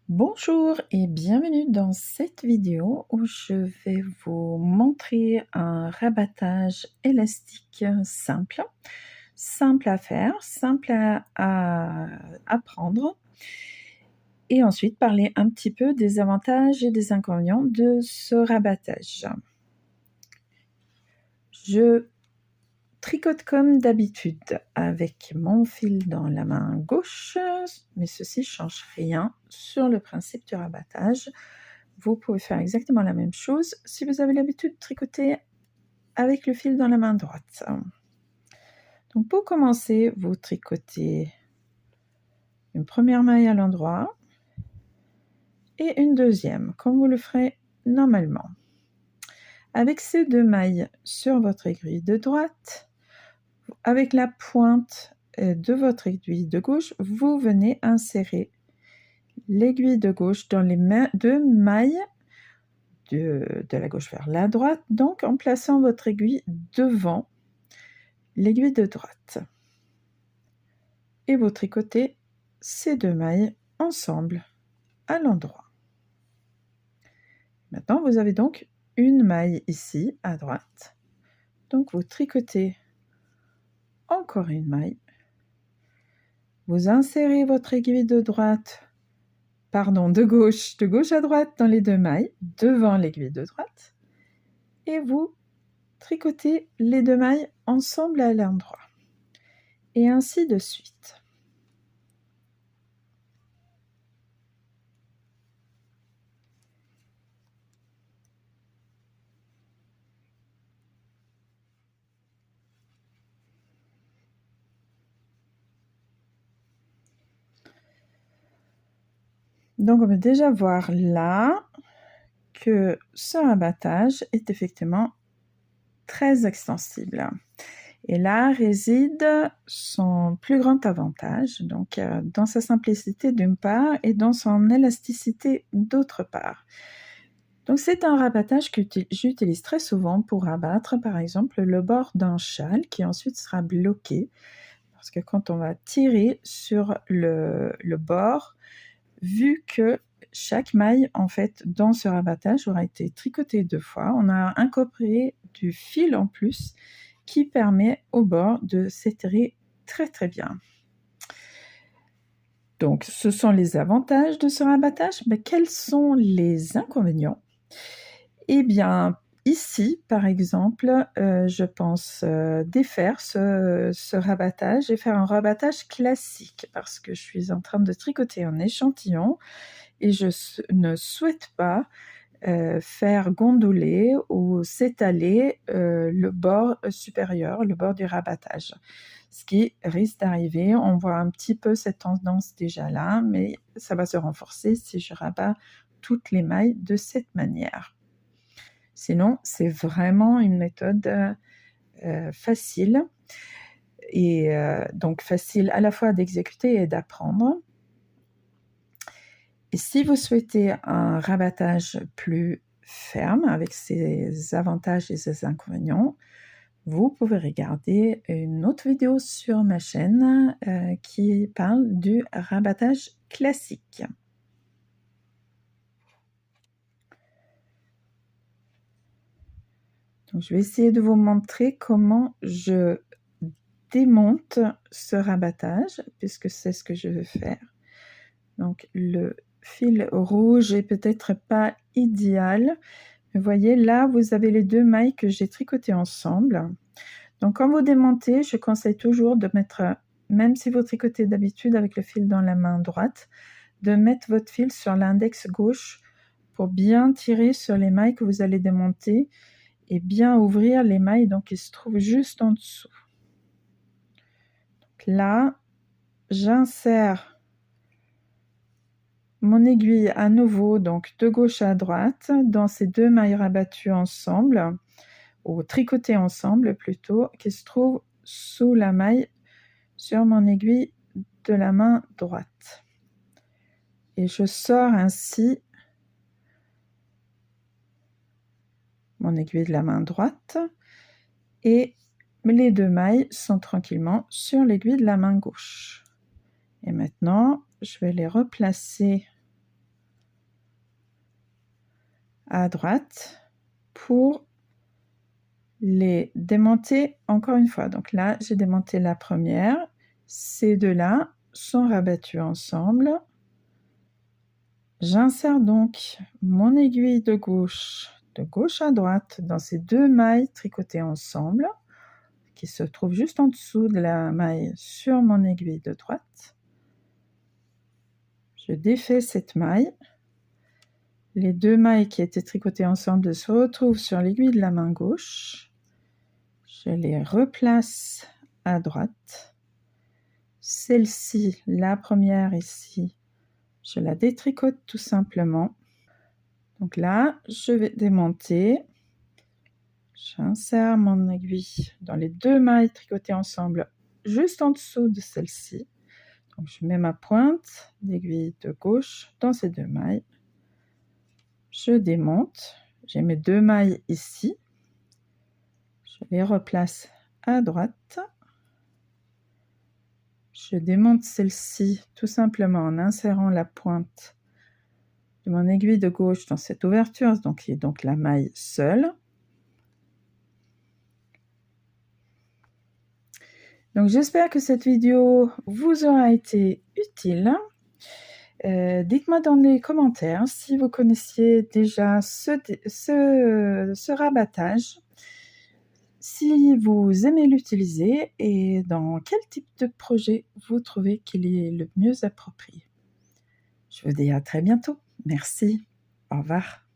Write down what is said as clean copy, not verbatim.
Bonjour et bienvenue dans cette vidéo où je vais vous montrer un rabattage élastique simple, simple à faire, simple à apprendre et ensuite parler un petit peu des avantages et des inconvénients de ce rabattage. Je tricote comme d'habitude avec mon fil dans la main gauche, mais ceci ne change rien sur le principe du rabattage. Vous pouvez faire exactement la même chose si vous avez l'habitude de tricoter avec le fil dans la main droite. Donc pour commencer, vous tricotez une première maille à l'endroit et une deuxième, comme vous le ferez normalement. Avec ces deux mailles sur votre aiguille de droite, avec la pointe de votre aiguille de gauche, vous venez insérer l'aiguille de gauche dans les deux mailles de la gauche vers la droite, donc en plaçant votre aiguille devant l'aiguille de droite. Et vous tricotez ces deux mailles ensemble à l'endroit. Maintenant, vous avez donc une maille ici à droite. Donc vous tricotez encore une maille. Vous insérez votre aiguille de gauche à droite dans les deux mailles, devant l'aiguille de droite, et vous tricotez les deux mailles ensemble à l'endroit, et ainsi de suite. Donc on peut déjà voir là que ce rabattage est effectivement très extensible. Et là réside son plus grand avantage, donc dans sa simplicité d'une part et dans son élasticité d'autre part. Donc c'est un rabattage que j'utilise très souvent pour rabattre par exemple le bord d'un châle qui ensuite sera bloqué, parce que quand on va tirer sur le bord, vu que chaque maille en fait dans ce rabattage aura été tricotée 2 fois, on a incorporé du fil en plus qui permet au bord de s'étirer très très bien. Donc ce sont les avantages de ce rabattage, mais quels sont les inconvénients? Eh bien ici par exemple, je pense défaire ce rabattage et faire un rabattage classique, parce que je suis en train de tricoter un échantillon et je ne souhaite pas faire gondoler ou s'étaler le bord supérieur, le bord du rabattage. Ce qui risque d'arriver, on voit un petit peu cette tendance déjà là, mais ça va se renforcer si je rabats toutes les mailles de cette manière. Sinon, c'est vraiment une méthode facile, et donc facile à la fois d'exécuter et d'apprendre. Et si vous souhaitez un rabattage plus ferme avec ses avantages et ses inconvénients, vous pouvez regarder une autre vidéo sur ma chaîne qui parle du rabattage classique. Donc, je vais essayer de vous montrer comment je démonte ce rabattage, puisque c'est ce que je veux faire. Donc le fil rouge est peut-être pas idéal. Vous voyez là, vous avez les deux mailles que j'ai tricotées ensemble. Donc quand vous démontez, je conseille toujours de mettre, même si vous tricotez d'habitude avec le fil dans la main droite, de mettre votre fil sur l'index gauche pour bien tirer sur les mailles que vous allez démonter et bien ouvrir les mailles donc qui se trouvent juste en dessous. Donc là, j'insère mon aiguille à nouveau, donc de gauche à droite, dans ces deux mailles rabattues ensemble, ou tricotées ensemble plutôt, qui se trouvent sous la maille sur mon aiguille de la main droite. Et je sors ainsi mon aiguille de la main droite, et les deux mailles sont tranquillement sur l'aiguille de la main gauche. Et maintenant, je vais les replacer à droite pour les démonter encore une fois. Donc là, j'ai démonté la première. Ces deux-là sont rabattus ensemble. J'insère donc mon aiguille de gauche à droite dans ces deux mailles tricotées ensemble, qui se trouvent juste en dessous de la maille sur mon aiguille de droite. Je défais cette maille. Les deux mailles qui étaient tricotées ensemble se retrouvent sur l'aiguille de la main gauche. Je les replace à droite. Celle-ci, la première ici, je la détricote tout simplement. Donc là, je vais démonter. J'insère mon aiguille dans les deux mailles tricotées ensemble, juste en dessous de celle-ci. Donc je mets ma pointe d'aiguille de gauche dans ces deux mailles. Je démonte. J'ai mes deux mailles ici. Je les replace à droite. Je démonte celle-ci tout simplement en insérant la pointe de mon aiguille de gauche dans cette ouverture, qui est donc la maille seule. Donc j'espère que cette vidéo vous aura été utile. Dites-moi dans les commentaires si vous connaissiez déjà ce rabattage, si vous aimez l'utiliser et dans quel type de projet vous trouvez qu'il est le mieux approprié. Je vous dis à très bientôt. Merci. Au revoir.